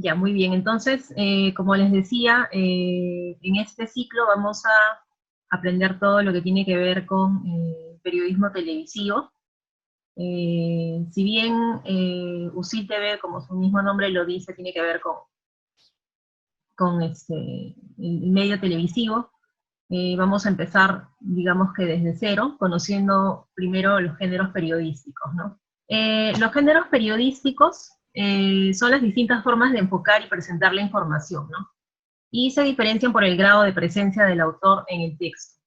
Ya, muy bien. Entonces, como les decía, en este ciclo vamos a aprender todo lo que tiene que ver con periodismo televisivo. Si bien UCIL TV, como su mismo nombre lo dice, tiene que ver con el medio televisivo, vamos a empezar, digamos que desde cero, conociendo primero los géneros periodísticos, ¿no? Los géneros periodísticos son las distintas formas de enfocar y presentar la información, ¿no? Y se diferencian por el grado de presencia del autor en el texto.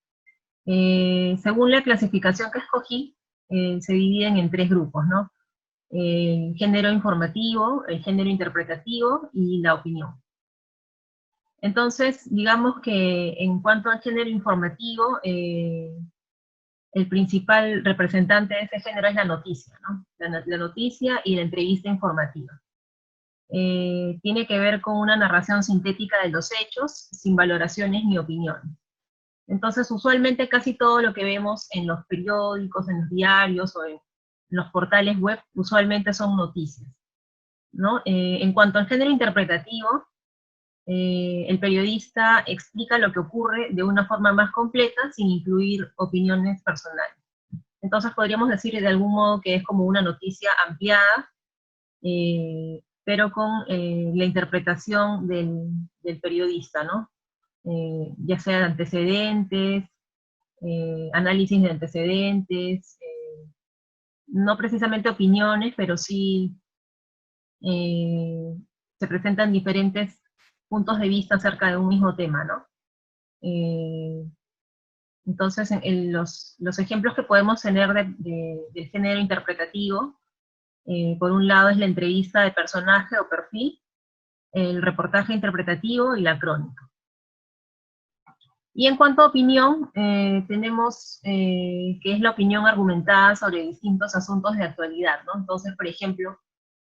Según la clasificación que escogí, se dividen en tres grupos, ¿no? El género informativo, el género interpretativo y la opinión. Entonces, digamos que en cuanto al género informativo, el principal representante de ese género es la noticia, ¿no? La noticia y la entrevista informativa. Tiene que ver con una narración sintética de los hechos, sin valoraciones ni opiniones. Entonces, usualmente casi todo lo que vemos en los periódicos, en los diarios o en los portales web, usualmente son noticias, ¿no? En cuanto al género interpretativo, el periodista explica lo que ocurre de una forma más completa, sin incluir opiniones personales. Entonces podríamos decir de algún modo que es como una noticia ampliada, pero con la interpretación del periodista, ¿no? Ya sea de antecedentes, análisis de antecedentes, no precisamente opiniones, pero sí se presentan diferentes puntos de vista acerca de un mismo tema, ¿no? Entonces, los ejemplos que podemos tener del género interpretativo, por un lado es la entrevista de personaje o perfil, el reportaje interpretativo y la crónica. Y en cuanto a opinión, tenemos que es la opinión argumentada sobre distintos asuntos de actualidad, ¿no? Entonces, por ejemplo,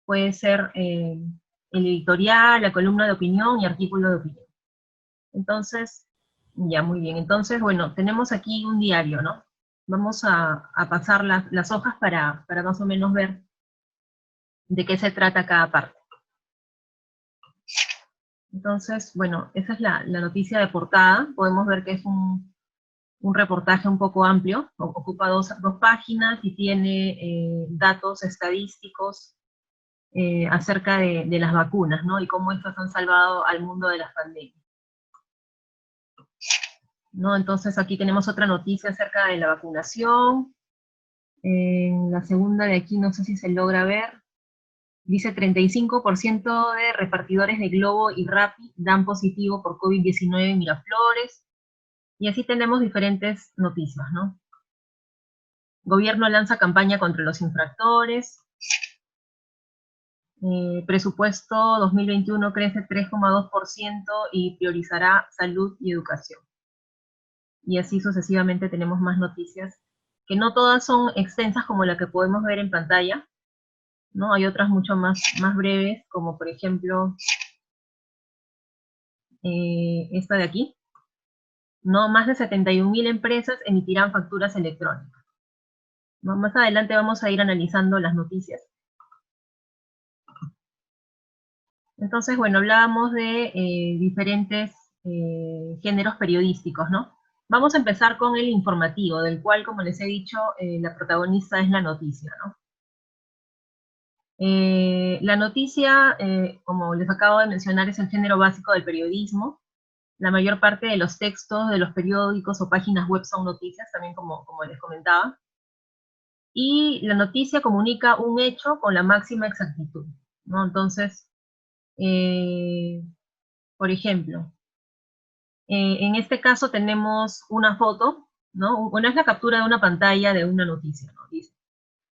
puede ser el editorial, la columna de opinión y artículo de opinión. Entonces, ya, muy bien. Entonces, bueno, tenemos aquí un diario, ¿no? Vamos a pasar las hojas para más o menos ver de qué se trata cada parte. Entonces, bueno, esa es la noticia de portada. Podemos ver que es un reportaje un poco amplio, ocupa dos páginas y tiene datos estadísticos acerca de las vacunas, ¿no? Y cómo estas han salvado al mundo de las pandemias, ¿no? Entonces aquí tenemos otra noticia acerca de la vacunación. En la segunda de aquí, no sé si se logra ver, dice 35% de repartidores de Globo y Rappi dan positivo por COVID-19 en Miraflores. Y así tenemos diferentes noticias, ¿no? Gobierno lanza campaña contra los infractores. Presupuesto 2021 crece 3,2% y priorizará salud y educación. Y así sucesivamente tenemos más noticias, que no todas son extensas como la que podemos ver en pantalla, ¿no? Hay otras mucho más breves, como por ejemplo esta de aquí, ¿no? Más de 71.000 empresas emitirán facturas electrónicas, ¿no? Más adelante vamos a ir analizando las noticias. Entonces, bueno, hablábamos de diferentes géneros periodísticos, ¿no? Vamos a empezar con el informativo, del cual, como les he dicho, la protagonista es la noticia, ¿no? La noticia, como les acabo de mencionar, es el género básico del periodismo. La mayor parte de los textos de los periódicos o páginas web son noticias, también como les comentaba. Y la noticia comunica un hecho con la máxima exactitud, ¿no? Entonces, por ejemplo, en este caso tenemos una foto, ¿no? Bueno, es la captura de una pantalla de una noticia, ¿no? Dice,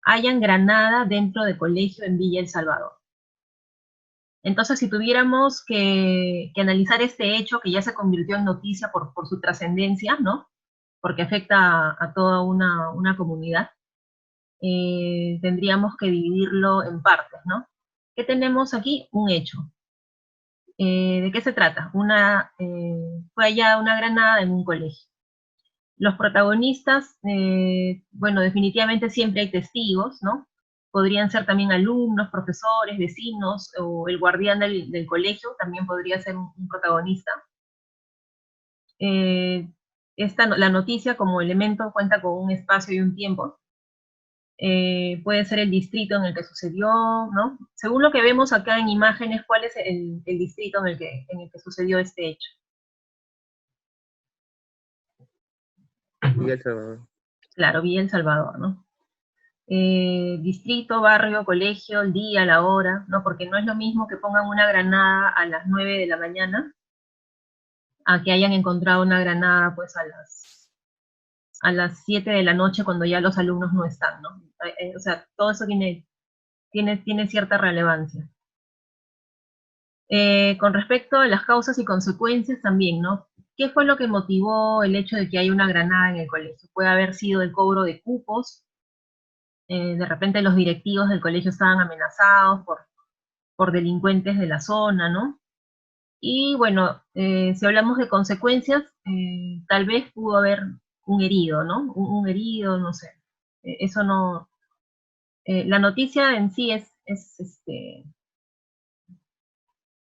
hayan granada dentro de colegio en Villa El Salvador. Entonces, si tuviéramos que analizar este hecho, que ya se convirtió en noticia por su trascendencia, ¿no? Porque afecta a toda una comunidad, tendríamos que dividirlo en partes, ¿no? ¿Qué tenemos aquí? Un hecho. ¿De qué se trata? Fue hallada una granada en un colegio. Los protagonistas, bueno, definitivamente siempre hay testigos, ¿no? podrían ser también alumnos, profesores, vecinos, o el guardián del colegio, también podría ser un protagonista. La noticia como elemento cuenta con un espacio y un tiempo. Puede ser el distrito en el que sucedió, ¿no? Según lo que vemos acá en imágenes, ¿cuál es el distrito en el que sucedió este hecho? Villa El Salvador. Claro, Villa El Salvador, ¿no? Distrito, barrio, colegio, el día, la hora, ¿no? Porque no es lo mismo que pongan una granada a las 9 de la mañana a que hayan encontrado una granada pues a las 7 de la noche cuando ya los alumnos no están, ¿no? O sea, todo eso tiene cierta relevancia. Con respecto a las causas y consecuencias también, ¿no? ¿Qué fue lo que motivó el hecho de que haya una granada en el colegio? Puede haber sido el cobro de cupos, de repente los directivos del colegio estaban amenazados por delincuentes de la zona, ¿no? Y bueno, si hablamos de consecuencias, tal vez pudo haber un herido, ¿no? Un herido, no sé. Eso no. La noticia en sí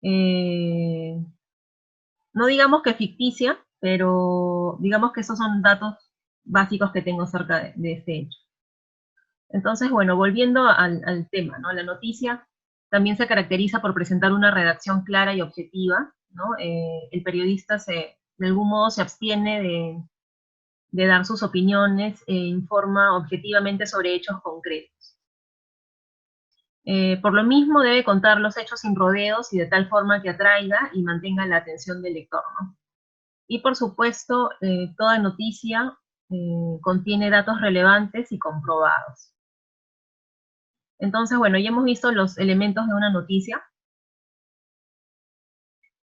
eh, no digamos que ficticia, pero digamos que esos son datos básicos que tengo acerca de este hecho. Entonces, bueno, volviendo al tema, ¿no? La noticia también se caracteriza por presentar una redacción clara y objetiva, ¿no? El periodista de algún modo se abstiene de dar sus opiniones e informa objetivamente sobre hechos concretos. Por lo mismo debe contar los hechos sin rodeos y de tal forma que atraiga y mantenga la atención del lector, ¿no? Y por supuesto, toda noticia contiene datos relevantes y comprobados. Entonces, bueno, ya hemos visto los elementos de una noticia.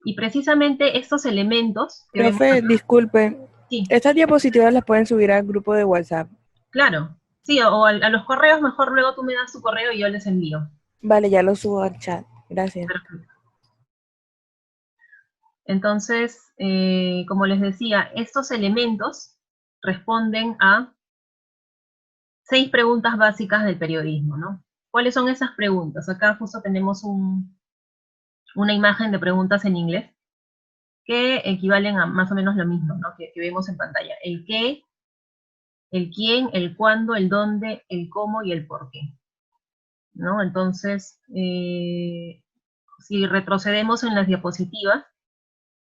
Y precisamente estos elementos que vemos Profe, acá. disculpe, Sí, estas diapositivas las pueden subir al grupo de WhatsApp. claro. Sí, o a los correos, mejor luego tú me das tu correo y yo les envío. Vale, ya lo subo al chat. Gracias. Perfecto. Entonces, como les decía, estos elementos responden a 6 preguntas básicas del periodismo, ¿no? ¿Cuáles son esas preguntas? Acá justo tenemos una imagen de preguntas en inglés que equivalen a más o menos lo mismo, ¿no? Que vemos en pantalla. El qué, el quién, el cuándo, el dónde, el cómo y el por qué, ¿no? Entonces, si retrocedemos en las diapositivas,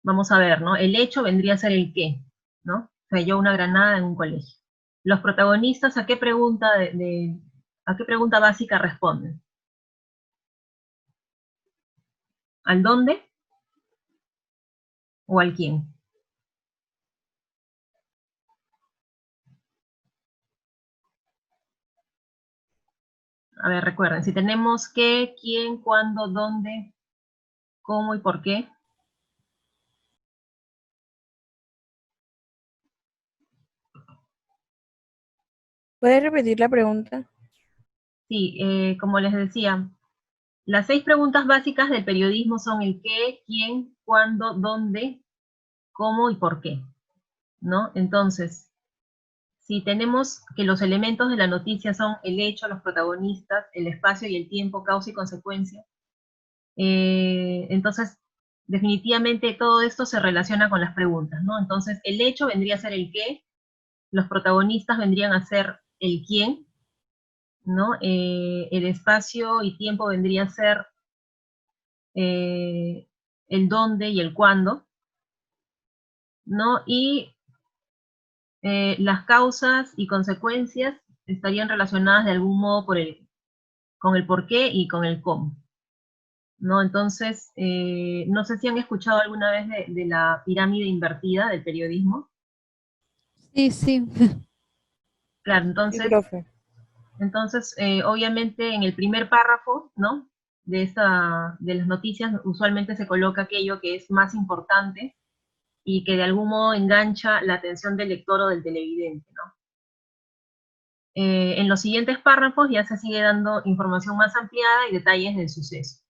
vamos a ver, ¿no? El hecho vendría a ser el qué, ¿no? Cayó una granada en un colegio. Los protagonistas, ¿a qué pregunta, a qué pregunta básica responden? ¿Al dónde o al quién? A ver, recuerden, si tenemos qué, quién, cuándo, dónde, cómo y por qué. ¿Puedes repetir la pregunta? Sí, como les decía, las 6 preguntas básicas del periodismo son el qué, quién, cuándo, dónde, cómo y por qué, ¿no? Entonces, si tenemos que los elementos de la noticia son el hecho, los protagonistas, el espacio y el tiempo, causa y consecuencia, entonces definitivamente todo esto se relaciona con las preguntas, ¿no? Entonces, el hecho vendría a ser el qué, los protagonistas vendrían a ser el quién, ¿no? El espacio y tiempo vendría a ser el dónde y el cuándo, ¿no? Y las causas y consecuencias estarían relacionadas de algún modo con el por qué y con el cómo, ¿no? Entonces, no sé si han escuchado alguna vez de la pirámide invertida del periodismo. Sí, sí. Claro, Sí, profe. entonces obviamente en el primer párrafo, ¿no? De las noticias usualmente se coloca aquello que es más importante y que de algún modo engancha la atención del lector o del televidente, ¿no? En los siguientes párrafos ya se sigue dando información más ampliada y detalles del suceso.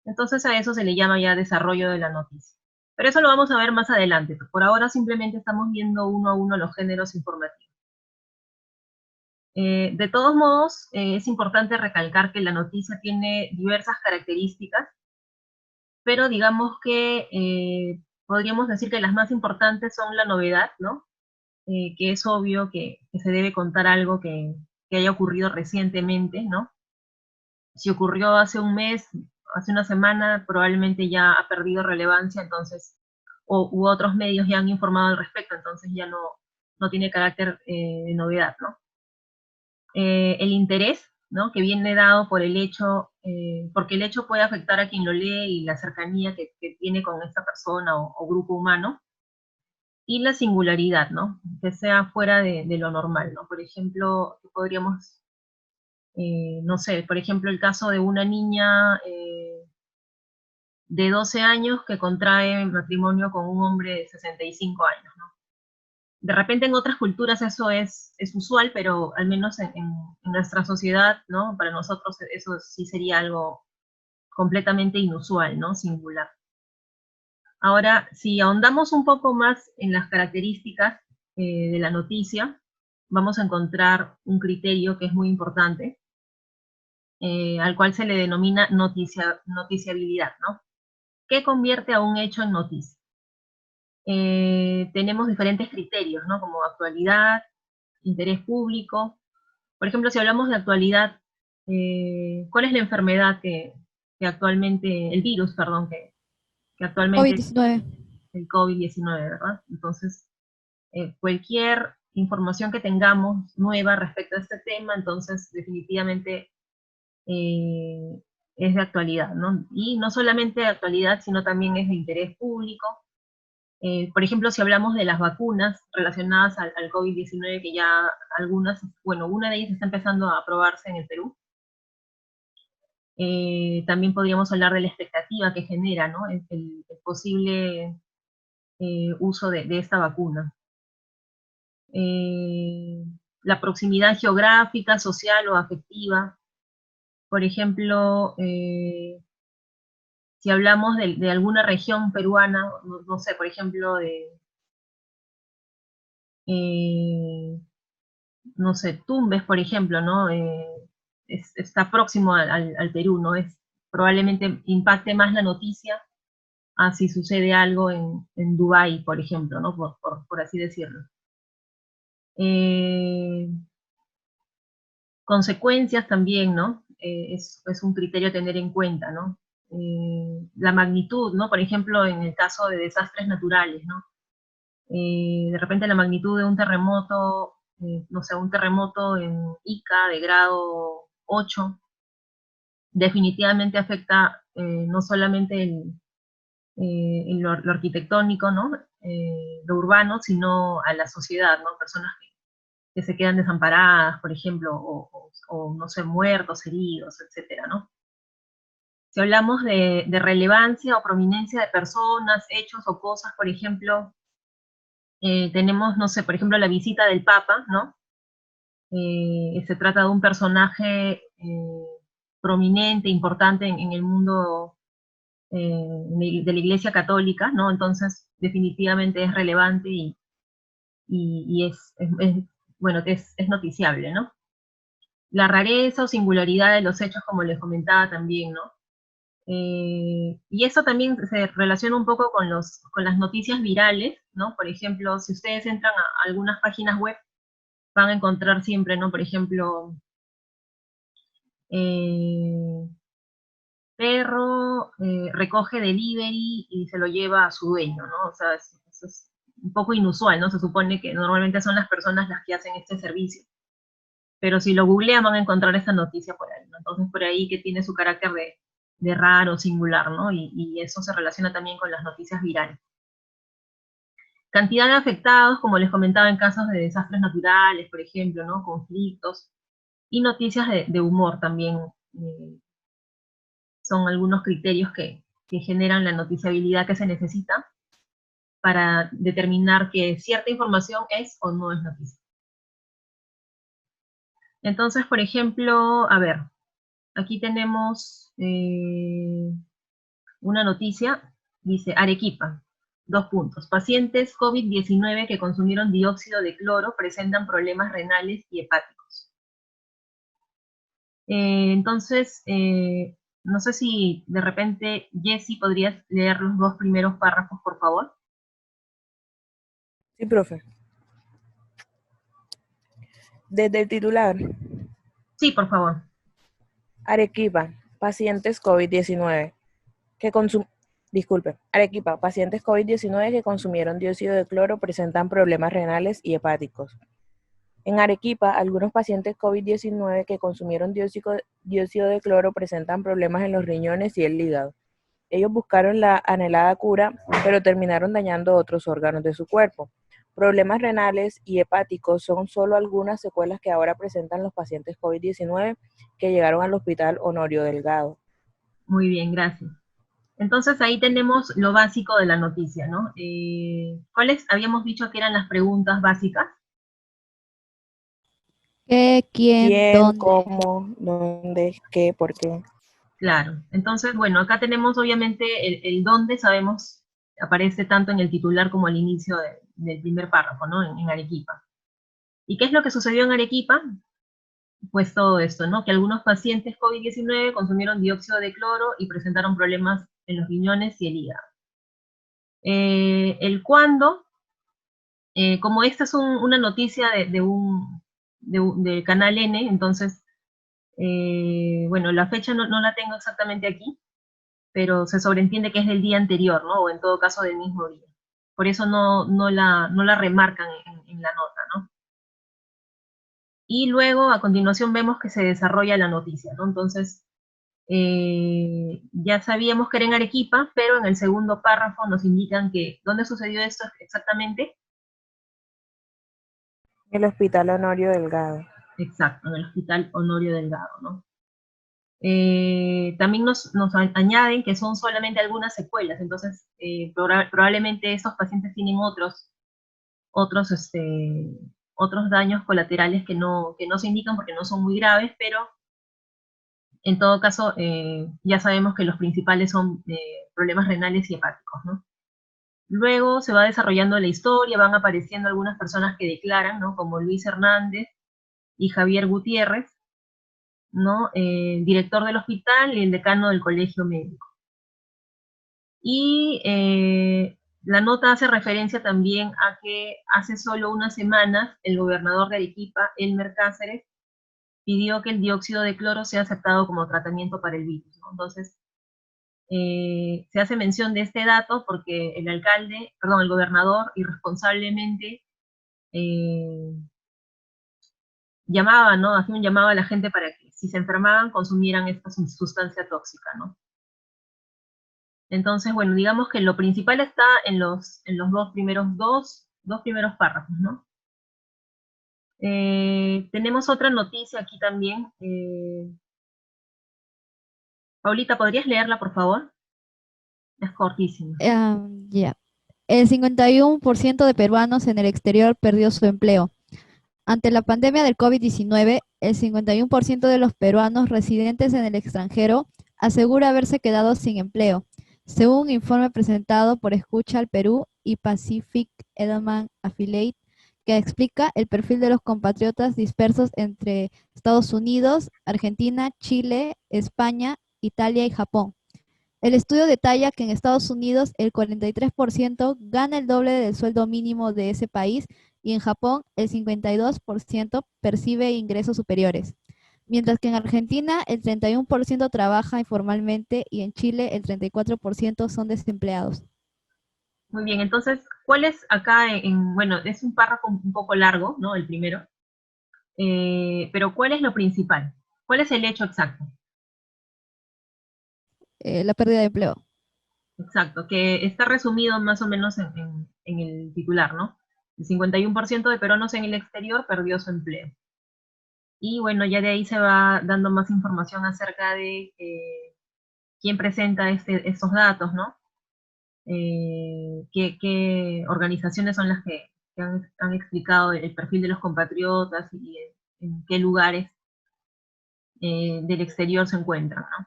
Entonces a eso se le llama ya desarrollo de la noticia. Pero eso lo vamos a ver más adelante. Por ahora simplemente estamos viendo uno a uno los géneros informativos. De todos modos, es importante recalcar que la noticia tiene diversas características, pero digamos que podríamos decir que las más importantes son la novedad, ¿no? Que es obvio que se debe contar algo que haya ocurrido recientemente, ¿no? Si ocurrió hace un mes, hace una semana, probablemente ya ha perdido relevancia, entonces, u otros medios ya han informado al respecto, entonces ya no tiene carácter de novedad, ¿no? El interés, ¿no? Que viene dado por el hecho, porque el hecho puede afectar a quien lo lee y la cercanía que tiene con esta persona o grupo humano, y la singularidad, ¿no? Que sea fuera de lo normal, ¿no? Por ejemplo, podríamos, no sé, por ejemplo, el caso de una niña de 12 años que contrae matrimonio con un hombre de 65 años, ¿no? De repente en otras culturas eso es usual, pero al menos en nuestra sociedad, ¿no? Para nosotros eso sí sería algo completamente inusual, ¿no? Singular. Ahora, si ahondamos un poco más en las características de la noticia, vamos a encontrar un criterio que es muy importante, al cual se le denomina noticiabilidad, ¿no? ¿Qué convierte a un hecho en noticia? Tenemos diferentes criterios, ¿no? Como actualidad, interés público. Por ejemplo, si hablamos de actualidad, ¿cuál es la enfermedad que actualmente, el virus, perdón, que actualmente es COVID-19. el COVID-19, ¿verdad? Entonces, cualquier información que tengamos nueva respecto a este tema, entonces definitivamente es de actualidad, ¿no? Y no solamente de actualidad, sino también es de interés público. Por ejemplo, si hablamos de las vacunas relacionadas al COVID-19, que ya algunas, bueno, una de ellas está empezando a aprobarse en el Perú. También podríamos hablar de la expectativa que genera, ¿no? El posible uso de esta vacuna. La proximidad geográfica, social o afectiva. Por ejemplo, si hablamos de alguna región peruana, no sé, por ejemplo, eh, no sé, Tumbes, por ejemplo, ¿no? Está próximo al Perú, ¿no? Probablemente impacte más la noticia a si sucede algo en Dubái, por ejemplo, ¿no? Por así decirlo. Eh, Consecuencias también, ¿no? Es un criterio a tener en cuenta, ¿no? La magnitud, ¿no? Por ejemplo, en el caso de desastres naturales, ¿no? De repente la magnitud de un terremoto, no sé, un terremoto en Ica de grado 8, definitivamente afecta no solamente lo arquitectónico, ¿no? Lo urbano, sino a la sociedad, ¿no? Personas que se quedan desamparadas, por ejemplo, o no sé, muertos, heridos, etcétera, ¿no? Si hablamos de relevancia o prominencia de personas, hechos o cosas, por ejemplo, tenemos, no sé, por ejemplo, la visita del Papa, ¿no? Se trata de un personaje prominente, importante en el mundo de la Iglesia Católica, ¿no? Entonces, definitivamente es relevante y bueno, que es noticiable, ¿no? La rareza o singularidad de los hechos, como les comentaba también, ¿no? Y eso también se relaciona un poco con las noticias virales, ¿no? Por ejemplo, si ustedes entran a algunas páginas web, van a encontrar siempre, ¿no? Por ejemplo, eh, perro recoge delivery y se lo lleva a su dueño, ¿no? O sea, eso es un poco inusual, ¿no? Se supone que normalmente son las personas las que hacen este servicio. Pero si lo googlean van a encontrar esta noticia por ahí, ¿no? Entonces por ahí que tiene su carácter de raro, singular, ¿no? Y eso se relaciona también con las noticias virales. Cantidad de afectados, como les comentaba, en casos de desastres naturales, por ejemplo, ¿no? Conflictos, y noticias de humor también son algunos criterios que generan la noticiabilidad que se necesita para determinar que cierta información es o no es noticia. Entonces, por ejemplo, a ver, aquí tenemos una noticia, dice Arequipa, 2 puntos. Pacientes COVID-19 que consumieron dióxido de cloro presentan problemas renales y hepáticos. Entonces, no sé si de repente, Jessy, podrías leer los dos primeros párrafos, por favor. Sí, profe. Desde el titular, Sí, por favor. Arequipa, pacientes COVID-19 que Arequipa, pacientes COVID-19 que consumieron dióxido de cloro presentan problemas renales y hepáticos. En Arequipa, algunos pacientes COVID-19 que consumieron dióxido de cloro presentan problemas en los riñones y el hígado. Ellos buscaron la anhelada cura, pero terminaron dañando otros órganos de su cuerpo. Problemas renales y hepáticos son solo algunas secuelas que ahora presentan los pacientes COVID-19 que llegaron al Hospital Honorio Delgado. Muy bien, gracias. Entonces ahí tenemos lo básico de la noticia, ¿no? ¿Cuáles habíamos dicho que eran las preguntas básicas? ¿Qué, quién, ¿Quién, dónde? cómo, dónde, qué, por qué? Claro. Entonces, bueno, acá tenemos obviamente el dónde, sabemos, aparece tanto en el titular como al inicio del primer párrafo, ¿no? En Arequipa. ¿Y qué es lo que sucedió en Arequipa? Pues todo esto, ¿no? Que algunos pacientes COVID-19 consumieron dióxido de cloro y presentaron problemas en los riñones y el hígado. El cuándo, como esta es una noticia de Canal N, entonces, bueno, la fecha no la tengo exactamente aquí, pero se sobreentiende que es del día anterior, ¿no? O en todo caso del mismo día. Por eso no la remarcan en la nota, ¿no? Y luego, a continuación, vemos que se desarrolla la noticia, ¿no? Entonces, ya sabíamos que era en Arequipa, pero en el segundo párrafo nos indican que, ¿dónde sucedió esto exactamente? El Hospital Honorio Delgado. Exacto, en el Hospital Honorio Delgado, ¿no? También nos añaden que son solamente algunas secuelas, entonces probablemente estos pacientes tienen otros, otros daños colaterales que no se indican porque no son muy graves, pero en todo caso ya sabemos que los principales son problemas renales y hepáticos, ¿no? Luego se va desarrollando la historia, van apareciendo algunas personas que declaran, ¿no? Como Luis Hernández y Javier Gutiérrez, ¿no? El director del hospital y el decano del colegio médico. Y la nota hace referencia también a que hace solo unas semanas el gobernador de Arequipa, Elmer Cáceres, pidió que el dióxido de cloro sea aceptado como tratamiento para el virus, ¿no? Entonces, se hace mención de este dato porque el gobernador irresponsablemente llamaba, ¿no? Hacía un llamado a la gente para que si se enfermaban consumieran esta sustancia tóxica, ¿no? Entonces, bueno, digamos que lo principal está en los dos primeros párrafos, ¿no? Tenemos otra noticia aquí también. Paulita, ¿podrías leerla, por favor? Es cortísima. Ya. El 51% de peruanos en el exterior perdió su empleo. Ante la pandemia del COVID-19, el 51% de los peruanos residentes en el extranjero asegura haberse quedado sin empleo, según un informe presentado por Escucha al Perú y Pacific Edelman Affiliate, que explica el perfil de los compatriotas dispersos entre Estados Unidos, Argentina, Chile, España, Italia y Japón. El estudio detalla que en Estados Unidos el 43% gana el doble del sueldo mínimo de ese país y en Japón el 52% percibe ingresos superiores, mientras que en Argentina el 31% trabaja informalmente y en Chile el 34% son desempleados. Muy bien, entonces, ¿cuál es acá bueno, es un párrafo un poco largo, ¿no? El primero, pero ¿cuál es lo principal? ¿Cuál es el hecho exacto? La pérdida de empleo. Exacto, que está resumido más o menos en el titular, ¿no? El 51% de peruanos en el exterior perdió su empleo. Y bueno, ya de ahí se va dando más información acerca de quién presenta estos datos, ¿no? Qué organizaciones son las que han explicado el perfil de los compatriotas y en qué lugares del exterior se encuentran, ¿no?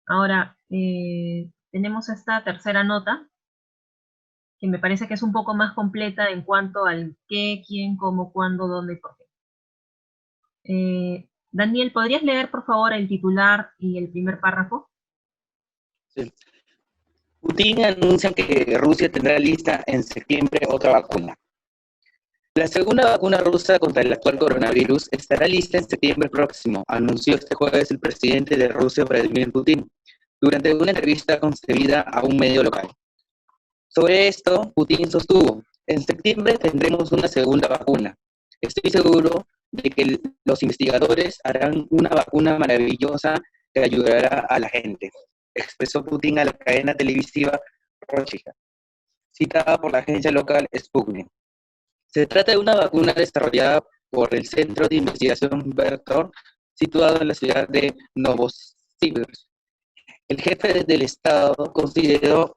Ahora, tenemos esta tercera nota, que me parece que es un poco más completa en cuanto al qué, quién, cómo, cuándo, dónde y por qué. Daniel, ¿podrías leer, por favor, el titular y el primer párrafo? Sí. Putin anuncia que Rusia tendrá lista en septiembre otra vacuna. La segunda vacuna rusa contra el actual coronavirus estará lista en septiembre próximo, anunció este jueves el presidente de Rusia, Vladimir Putin, durante una entrevista concedida a un medio local. Sobre esto, Putin sostuvo: en septiembre tendremos una segunda vacuna. Estoy seguro de que los investigadores harán una vacuna maravillosa que ayudará a la gente, expresó Putin a la cadena televisiva Rossija, citada por la agencia local Sputnik. Se trata de una vacuna desarrollada por el Centro de Investigación Vector, situado en la ciudad de Novosibirsk. El jefe del Estado consideró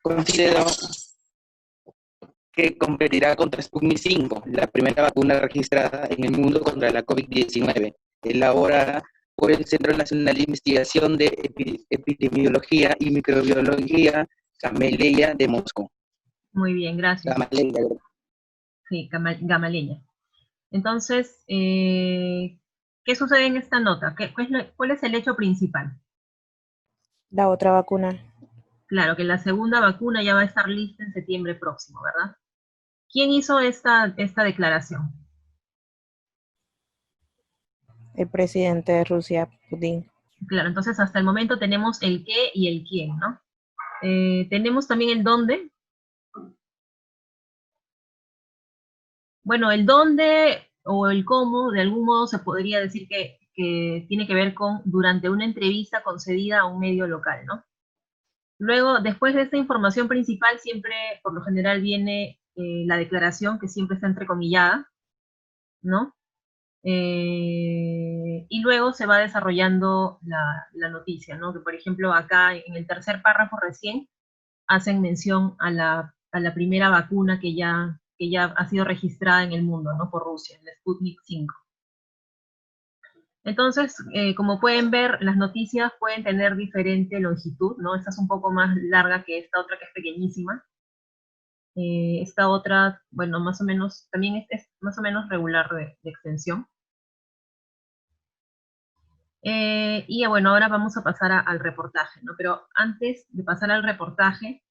que competirá contra Sputnik 5, la primera vacuna registrada en el mundo contra la COVID-19, elaborada por el Centro Nacional de Investigación de Epidemiología y Microbiología Gamaleya de Moscú. Muy bien, gracias. Gamaleya. Sí, Gamaleya. Entonces, ¿qué sucede en esta nota? ¿Cuál es el hecho principal? La otra vacuna. Claro, que la segunda vacuna ya va a estar lista en septiembre próximo, ¿verdad? ¿Quién hizo esta declaración? El presidente de Rusia, Putin. Claro, entonces hasta el momento tenemos el qué y el quién, ¿no? Tenemos también el dónde. Bueno, el dónde o el cómo, de algún modo se podría decir que tiene que ver con durante una entrevista concedida a un medio local, ¿no? Luego, después de esta información principal, siempre, por lo general, viene la declaración, que siempre está entrecomillada, ¿no? Y luego se va desarrollando la noticia, ¿no? Que por ejemplo acá en el tercer párrafo recién hacen mención a la primera vacuna que ya ha sido registrada en el mundo, ¿no? Por Rusia, el Sputnik 5. Entonces, como pueden ver, las noticias pueden tener diferente longitud, ¿no? Esta es un poco más larga que esta otra que es pequeñísima. Esta otra, bueno, más o menos, también es más o menos regular de extensión. Y bueno, ahora vamos a pasar al reportaje, ¿no? Pero antes de pasar al reportaje,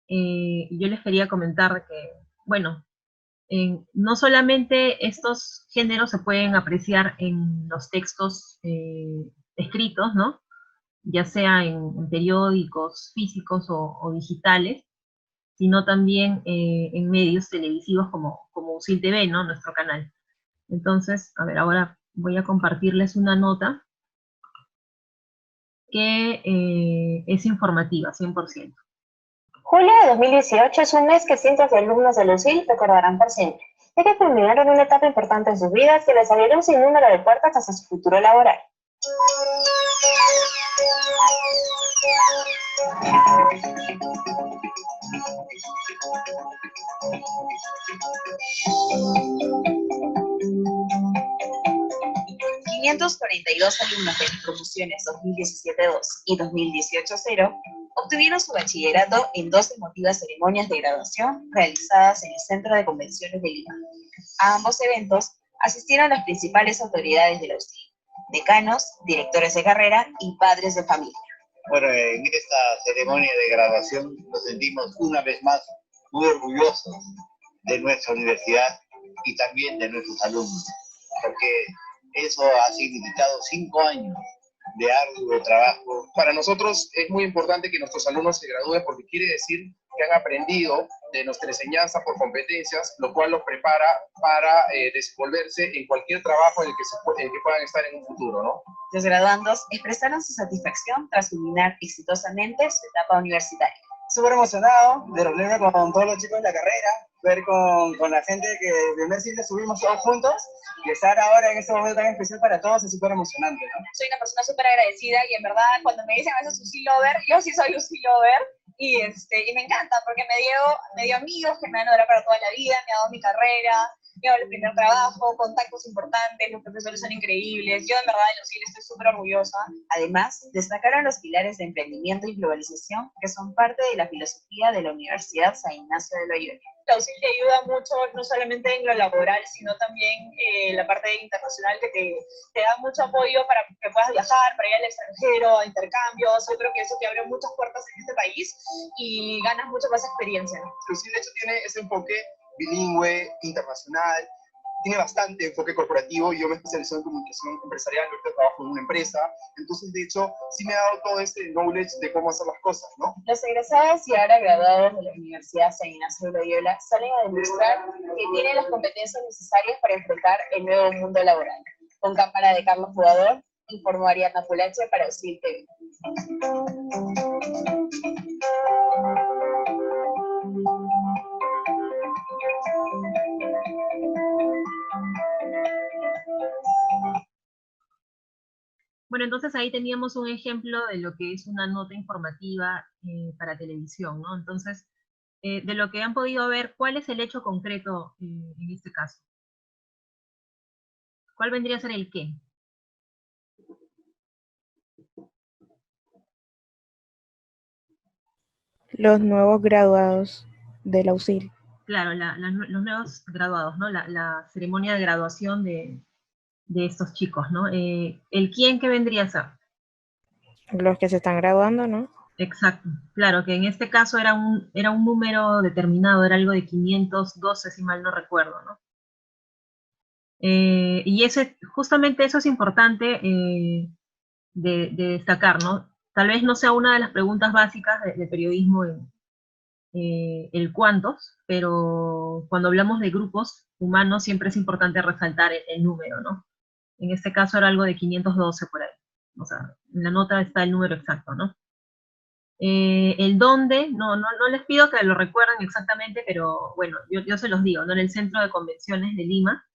yo les quería comentar que, bueno, no solamente estos géneros se pueden apreciar en los textos escritos, ¿no? Ya sea en periódicos físicos o digitales, sino también en medios televisivos como USIL TV, ¿no? Nuestro canal. Entonces, a ver, ahora voy a compartirles una nota que es informativa, 100%. Julio de 2018 es un mes que cientos de alumnos de Lucil recordarán por siempre, ya que culminaron una etapa importante en sus vidas que les abrió un sinnúmero de puertas hacia su futuro laboral. ...542 alumnos de las promociones 2017-2 y 2018-0 obtuvieron su bachillerato en dos emotivas ceremonias de graduación realizadas en el Centro de Convenciones de Lima. A ambos eventos asistieron las principales autoridades de la UCI, decanos, directores de carrera y padres de familia. Bueno, en esta ceremonia de graduación nos sentimos una vez más muy orgullosos de nuestra universidad y también de nuestros alumnos, porque eso ha significado 5 años de arduo trabajo. Para nosotros es muy importante que nuestros alumnos se gradúen porque quiere decir que han aprendido de nuestra enseñanza por competencias, lo cual los prepara para desenvolverse en cualquier trabajo en el que puedan estar en un futuro, ¿no? Los graduandos expresaron su satisfacción tras culminar exitosamente su etapa universitaria. Súper emocionado de reunirme con todos los chicos de la carrera, ver con la gente que desde el primer ciclo subimos todos juntos y estar ahora en este momento tan especial para todos es súper emocionante, ¿no? Soy una persona súper agradecida y en verdad cuando me dicen a veces UCI Lover, yo sí soy UCI Lover y me encanta porque me dio amigos que me van a durar para toda la vida, me ha dado mi carrera, me ha dado el primer trabajo, contactos importantes, los profesores son increíbles, yo en verdad de UCI estoy súper orgullosa. Además, destacaron los pilares de emprendimiento y globalización que son parte de la filosofía de la Universidad San Ignacio de Loyola. la UCIL te ayuda mucho, no solamente en lo laboral, sino también en la parte internacional, que te da mucho apoyo para que puedas viajar, para ir al extranjero, a intercambios. Yo creo que eso te abre muchas puertas en este país y ganas mucha más experiencia. UCIL, de hecho, tiene ese enfoque bilingüe, internacional, tiene bastante enfoque corporativo, y yo me especializo en comunicación empresarial, ahorita trabajo en una empresa, entonces de hecho sí me ha dado todo ese knowledge de cómo hacer las cosas, ¿no? Los egresados y ahora graduados de la Universidad San Ignacio de Loyola salen a demostrar que tienen las competencias necesarias para enfrentar el nuevo mundo laboral. Con cámara de Carlos Jugador, informó Ariadna Pulache para UCIL TV. Bueno, entonces ahí teníamos un ejemplo de lo que es una nota informativa para televisión, ¿no? Entonces, de lo que han podido ver, ¿cuál es el hecho concreto en este caso? ¿Cuál vendría a ser el qué? Los nuevos graduados de la UCIL. Claro, los nuevos graduados, ¿no? La ceremonia de graduación de estos chicos, ¿no? ¿El quién qué vendría a ser? Los que se están graduando, ¿no? Exacto. Claro, que en este caso era un número determinado, era algo de 512, si mal no recuerdo, ¿no? Y justamente eso es importante de destacar, ¿no? Tal vez no sea una de las preguntas básicas de periodismo el cuántos, pero cuando hablamos de grupos humanos siempre es importante resaltar el número, ¿no? En este caso era algo de 512 por ahí. O sea, en la nota está el número exacto, ¿no? El dónde, no les pido que lo recuerden exactamente, pero bueno, yo se los digo, ¿no? En el Centro de Convenciones de Lima.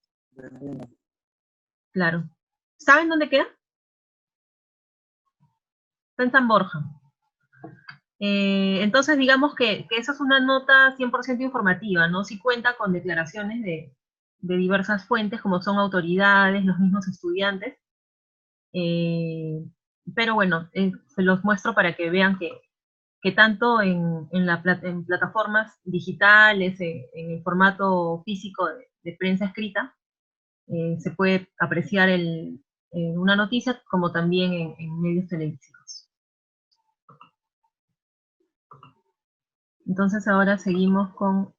Claro. ¿Saben dónde queda? Está en San Borja. Entonces, digamos que esa es una nota 100% informativa, ¿no? Sí cuenta con declaraciones de diversas fuentes, como son autoridades, los mismos estudiantes. Pero bueno, se los muestro para que vean que tanto en plataformas digitales, en el formato físico de prensa escrita, se puede apreciar una noticia, como también en medios televisivos. Entonces ahora seguimos con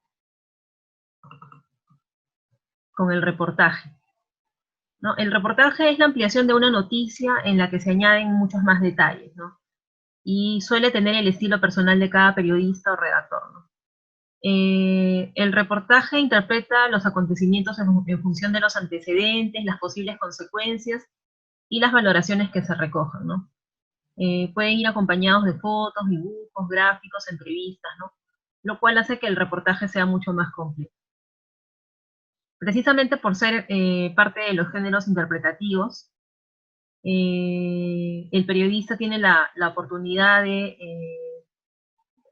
el reportaje, ¿no? El reportaje es la ampliación de una noticia en la que se añaden muchos más detalles, ¿no? Y suele tener el estilo personal de cada periodista o redactor, ¿no? El reportaje interpreta los acontecimientos en función de los antecedentes, las posibles consecuencias y las valoraciones que se recojan, ¿no? Pueden ir acompañados de fotos, dibujos, gráficos, entrevistas, ¿no? Lo cual hace que el reportaje sea mucho más completo. Precisamente por ser parte de los géneros interpretativos, el periodista tiene la oportunidad de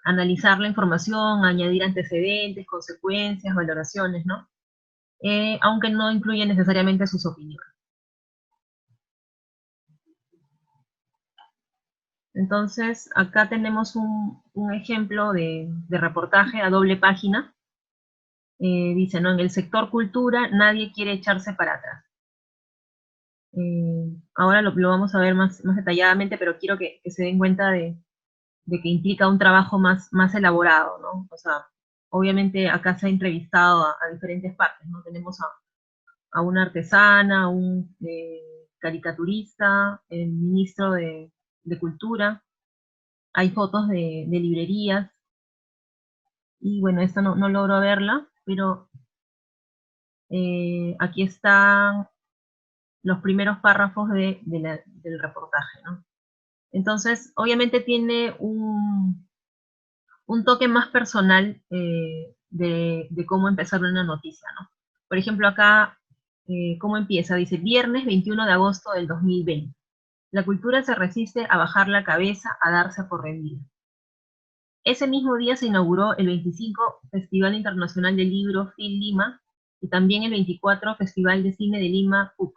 analizar la información, añadir antecedentes, consecuencias, valoraciones, ¿no? Aunque no incluye necesariamente sus opiniones. Entonces, acá tenemos un ejemplo de reportaje a doble página. Dice, ¿no? En el sector cultura nadie quiere echarse para atrás. Ahora lo vamos a ver más detalladamente, pero quiero que se den cuenta de que implica un trabajo más elaborado, ¿no? O sea, obviamente acá se ha entrevistado a diferentes partes, ¿no? Tenemos a una artesana, a un caricaturista, el ministro de Cultura, hay fotos de librerías, y bueno, esta no logro verla, pero aquí están los primeros párrafos del reportaje, ¿no? Entonces, obviamente tiene un toque más personal de cómo empezar una noticia, ¿no? Por ejemplo, acá, ¿cómo empieza? Dice, viernes 21 de agosto del 2020. La cultura se resiste a bajar la cabeza, a darse por rendida. Ese mismo día se inauguró el 25 Festival Internacional del Libro FIL Lima y también el 24 Festival de Cine de Lima PUC.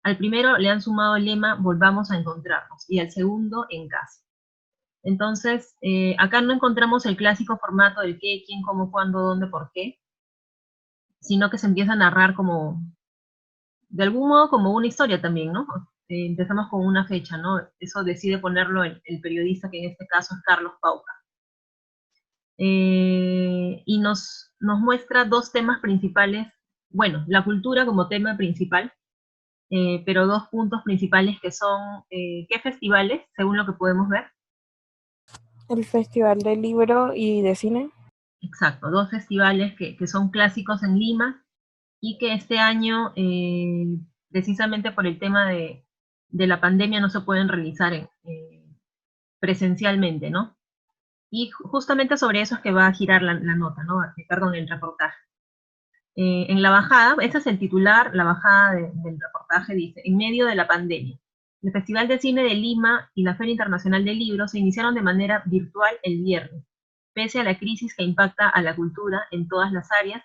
Al primero le han sumado el lema Volvamos a encontrarnos y al segundo En casa. Entonces, acá no encontramos el clásico formato del qué, quién, cómo, cuándo, dónde, por qué, sino que se empieza a narrar como, de algún modo, como una historia también, ¿no? Empezamos con una fecha, ¿no? Eso decide ponerlo el periodista, que en este caso es Carlos Pauca. Y nos muestra dos temas principales, bueno, la cultura como tema principal, pero dos puntos principales que son, ¿qué festivales, según lo que podemos ver? El Festival del Libro y de Cine. Exacto, dos festivales que son clásicos en Lima y que este año, precisamente por el tema de la pandemia, no se pueden realizar presencialmente, ¿no? Y justamente sobre eso es que va a girar la nota, ¿no? Perdón, el reportaje. En la bajada, ese es el titular, la bajada del reportaje dice, en medio de la pandemia, el Festival de Cine de Lima y la Feria Internacional del Libro se iniciaron de manera virtual el viernes. Pese a la crisis que impacta a la cultura en todas las áreas,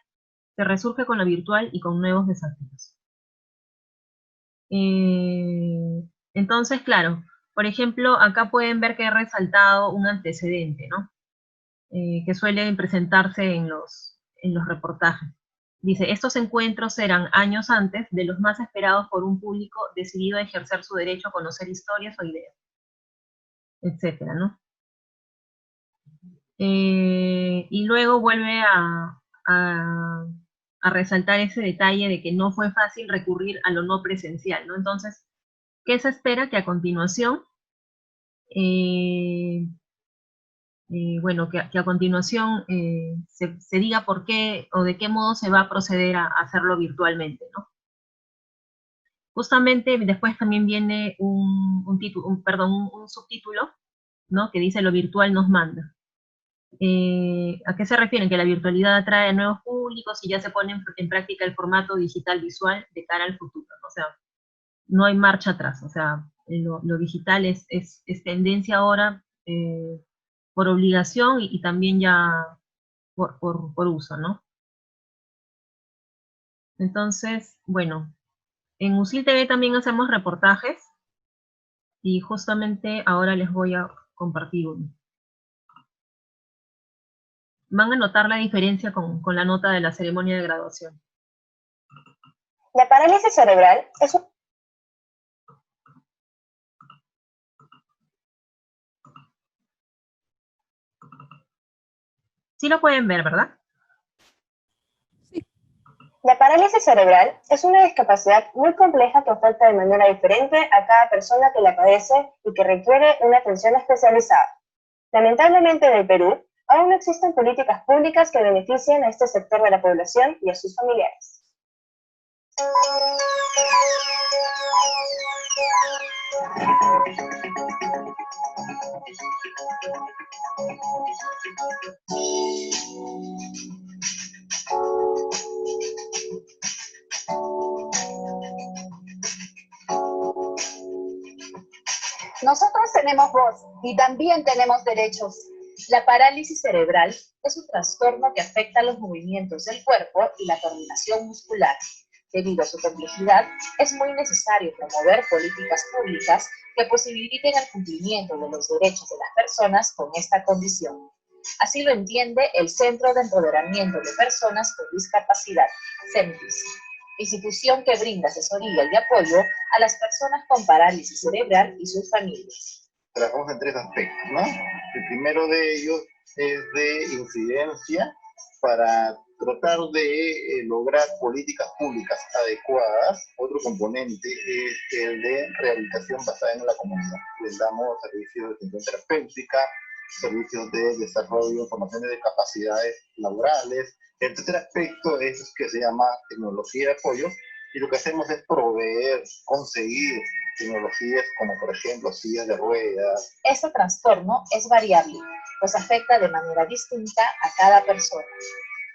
se resurge con lo virtual y con nuevos desafíos. Entonces, claro, por ejemplo, acá pueden ver que he resaltado un antecedente, ¿no? Que suelen presentarse en los reportajes. Dice, estos encuentros eran años antes de los más esperados por un público decidido a ejercer su derecho a conocer historias o ideas, etcétera, ¿no? Y luego vuelve a resaltar ese detalle de que no fue fácil recurrir a lo no presencial, ¿no? Entonces, ¿qué se espera? Que a continuación, bueno, que a continuación se diga por qué o de qué modo se va a proceder a hacerlo virtualmente, ¿no? Justamente después también viene un subtítulo, ¿no? Que dice lo virtual nos manda. ¿A qué se refieren? Que la virtualidad atrae a nuevos públicos y ya se pone en práctica el formato digital visual de cara al futuro, ¿no? O sea, no hay marcha atrás, o sea, lo digital es tendencia ahora por obligación y también ya por uso, ¿no? Entonces, bueno, en USIL TV también hacemos reportajes y justamente ahora les voy a compartir uno. Van a notar la diferencia con la nota de la ceremonia de graduación. La parálisis cerebral es un... Sí lo pueden ver, ¿verdad? La parálisis cerebral es una discapacidad muy compleja que afecta de manera diferente a cada persona que la padece y que requiere una atención especializada. Lamentablemente en el Perú, aún no existen políticas públicas que beneficien a este sector de la población y a sus familiares. Nosotros tenemos voz y también tenemos derechos. La parálisis cerebral es un trastorno que afecta los movimientos del cuerpo y la coordinación muscular. Debido a su complejidad, es muy necesario promover políticas públicas que posibiliten el cumplimiento de los derechos de las personas con esta condición. Así lo entiende el Centro de Empoderamiento de Personas con Discapacidad, CEMDIS, institución que brinda asesoría y apoyo a las personas con parálisis cerebral y sus familias. Trabajamos en tres aspectos, ¿no? El primero de ellos es de incidencia para tratar de lograr políticas públicas adecuadas. Otro componente es el de rehabilitación basada en la comunidad. Les damos servicios de atención terapéutica, servicios de desarrollo, formación de capacidades laborales. El tercer aspecto es que se llama tecnología de apoyo, y lo que hacemos es proveer, conseguir tecnologías como por ejemplo sillas de ruedas. Este trastorno es variable, pues afecta de manera distinta a cada persona.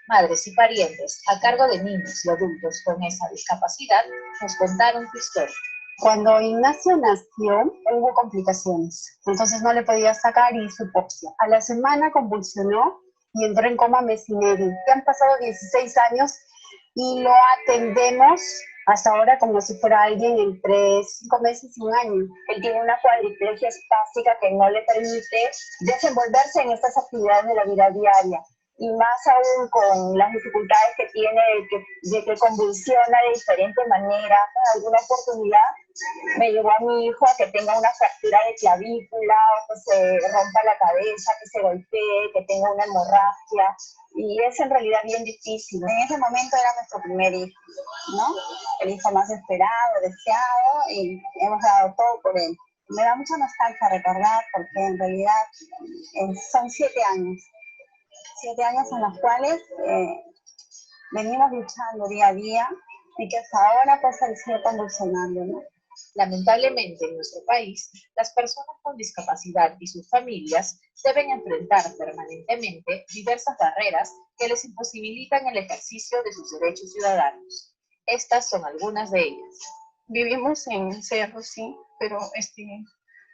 Madres y parientes a cargo de niños y adultos con esa discapacidad nos contaron su historia. Cuando Ignacio nació, hubo complicaciones, entonces no le podía sacar y hizo hipopsia. A la semana convulsionó y entró en coma mes y medio. Ya han pasado 16 años y lo atendemos hasta ahora como si fuera alguien entre 5 meses y un año. Él tiene una cuadriplegia espástica que no le permite desenvolverse en estas actividades de la vida diaria. Y más aún con las dificultades que tiene de que convulsiona de diferentes maneras. En alguna oportunidad me llevó a mi hijo a que tenga una fractura de clavícula, o que se rompa la cabeza, que se golpee, que tenga una hemorragia. Y es en realidad bien difícil. En ese momento era nuestro primer hijo, ¿no? El hijo más esperado, deseado, y hemos dado todo por él. Me da mucha nostalgia recordar, porque en realidad son 7 años. 7 años en los cuales venimos luchando día a día y que hasta ahora pues él sigue convulsionando, ¿no? Lamentablemente, en nuestro país, las personas con discapacidad y sus familias deben enfrentar permanentemente diversas barreras que les imposibilitan el ejercicio de sus derechos ciudadanos. Estas son algunas de ellas. Vivimos en cerro, sí, pero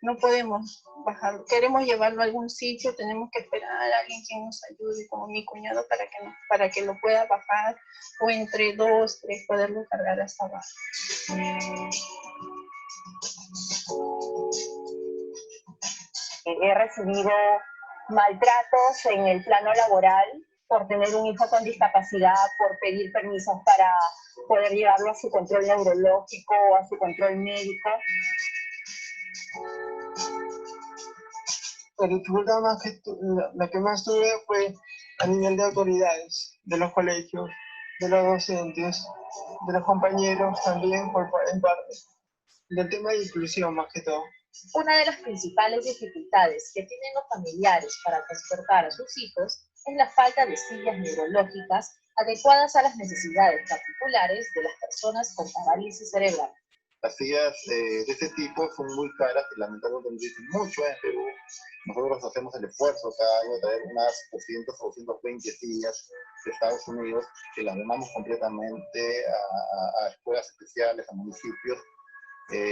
no podemos bajarlo. Queremos llevarlo a algún sitio, tenemos que esperar a alguien que nos ayude, como mi cuñado, para que lo pueda bajar, o entre 2, 3 poderlo cargar hasta abajo. He recibido maltratos en el plano laboral por tener un hijo con discapacidad, por pedir permisos para poder llevarlo a su control neurológico, a su control médico. La dificultad la que más tuve fue a nivel de autoridades, de los colegios, de los docentes, de los compañeros también en parte. Del tema de inclusión más que todo. Una de las principales dificultades que tienen los familiares para transportar a sus hijos es la falta de sillas neurológicas adecuadas a las necesidades particulares de las personas con parálisis cerebral. Las sillas de este tipo son muy caras y lamentablemente no existen mucho en Perú. Nosotros hacemos el esfuerzo cada año de traer unas 200 o 220 sillas de Estados Unidos que las donamos completamente a escuelas especiales, a municipios.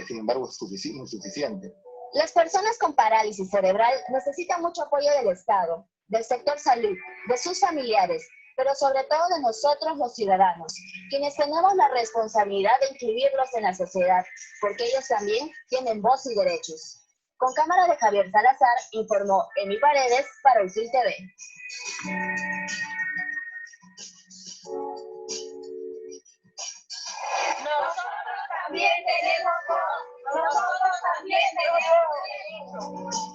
Sin embargo, es insuficiente. Las personas con parálisis cerebral necesitan mucho apoyo del Estado, del sector salud, de sus familiares, pero sobre todo de nosotros los ciudadanos, quienes tenemos la responsabilidad de incluirlos en la sociedad, porque ellos también tienen voz y derechos. Con cámara de Javier Salazar, informó Emi Paredes para UCIL TV. Nosotros también tenemos voz. Nosotros también tenemos derechos.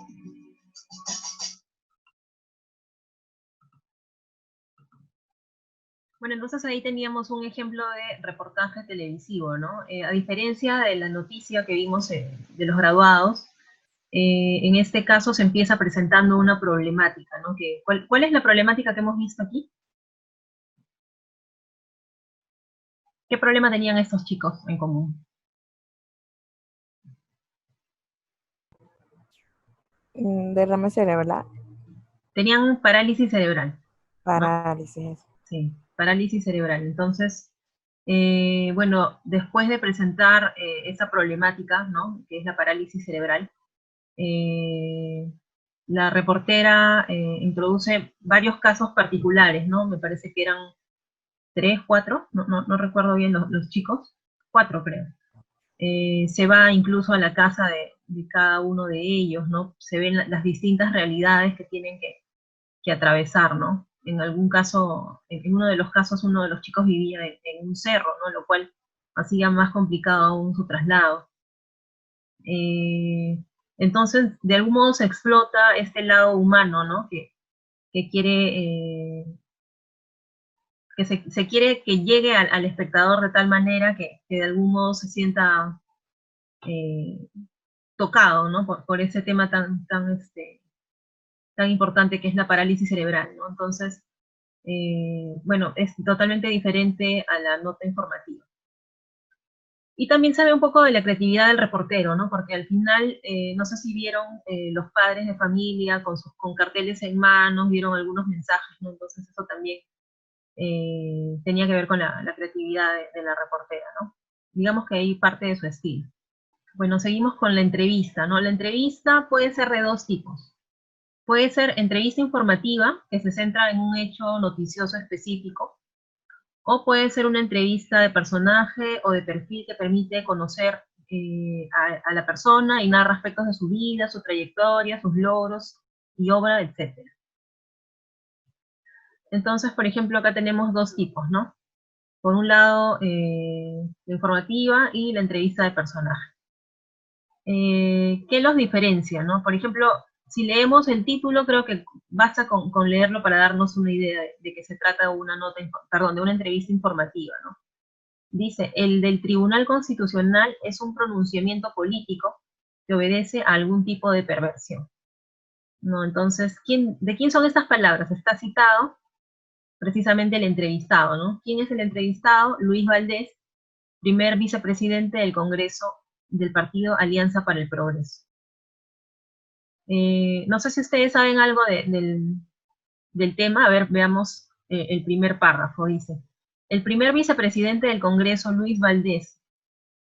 Bueno, entonces ahí teníamos un ejemplo de reportaje televisivo, ¿no? A diferencia de la noticia que vimos de los graduados, en este caso se empieza presentando una problemática, ¿no? ¿Cuál es la problemática que hemos visto aquí? ¿Qué problema tenían estos chicos en común? Derrame cerebral. Tenían parálisis cerebral. Parálisis. ¿No? Sí, parálisis cerebral. Entonces, bueno, después de presentar esa problemática, ¿no? Que es la parálisis cerebral, la reportera introduce varios casos particulares, ¿no? Me parece que eran 3, 4, no recuerdo bien los chicos, 4 creo. Se va incluso a la casa de cada uno de ellos, ¿no? Se ven las distintas realidades que tienen que atravesar, ¿no? En algún caso, en uno de los casos, uno de los chicos vivía en un cerro, ¿no? Lo cual hacía más complicado aún su traslado. Entonces, de algún modo se explota este lado humano, ¿no? Que quiere... que se quiere que llegue al espectador de tal manera que de algún modo se sienta tocado, ¿no? Por ese tema tan importante que es la parálisis cerebral, ¿no? Entonces, bueno, es totalmente diferente a la nota informativa. Y también sabe un poco de la creatividad del reportero, ¿no? Porque al final, no sé si vieron los padres de familia con carteles en manos, vieron algunos mensajes, ¿no? Entonces eso también tenía que ver con la creatividad de la reportera, ¿no? Digamos que ahí parte de su estilo. Bueno, seguimos con la entrevista, ¿no? La entrevista puede ser de 2 tipos. Puede ser entrevista informativa, que se centra en un hecho noticioso específico, O puede ser una entrevista de personaje o de perfil que permite conocer a la persona y narra aspectos de su vida, su trayectoria, sus logros y obra, etc. Entonces, por ejemplo, acá tenemos dos tipos, ¿no? Por un lado, la informativa y la entrevista de personaje. ¿Qué los diferencia, no? Por ejemplo, si leemos el título, creo que basta con leerlo para darnos una idea de que se trata de una de una entrevista informativa, ¿no? Dice, el del Tribunal Constitucional es un pronunciamiento político que obedece a algún tipo de perversión, ¿no? Entonces, ¿de quién son estas palabras? Está citado precisamente el entrevistado, ¿no? ¿Quién es el entrevistado? Luis Valdés, primer vicepresidente del Congreso del partido Alianza para el Progreso. No sé si ustedes saben algo del tema. A ver, veamos el primer párrafo. Dice, el primer vicepresidente del Congreso, Luis Valdés,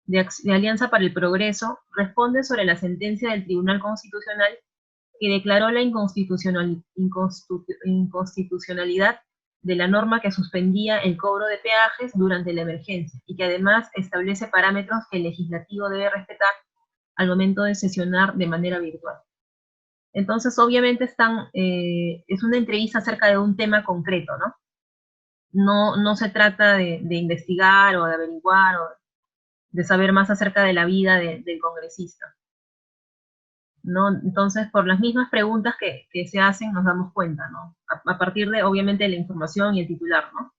de Alianza para el Progreso, responde sobre la sentencia del Tribunal Constitucional que declaró la inconstitucionalidad de la norma que suspendía el cobro de peajes durante la emergencia y que además establece parámetros que el legislativo debe respetar al momento de sesionar de manera virtual. Entonces, obviamente es una entrevista acerca de un tema concreto, ¿no? No se trata de investigar o de averiguar o de saber más acerca de la vida del congresista, ¿no? Entonces, por las mismas preguntas que se hacen, nos damos cuenta, ¿no? A partir de, obviamente, de la información y el titular, ¿no?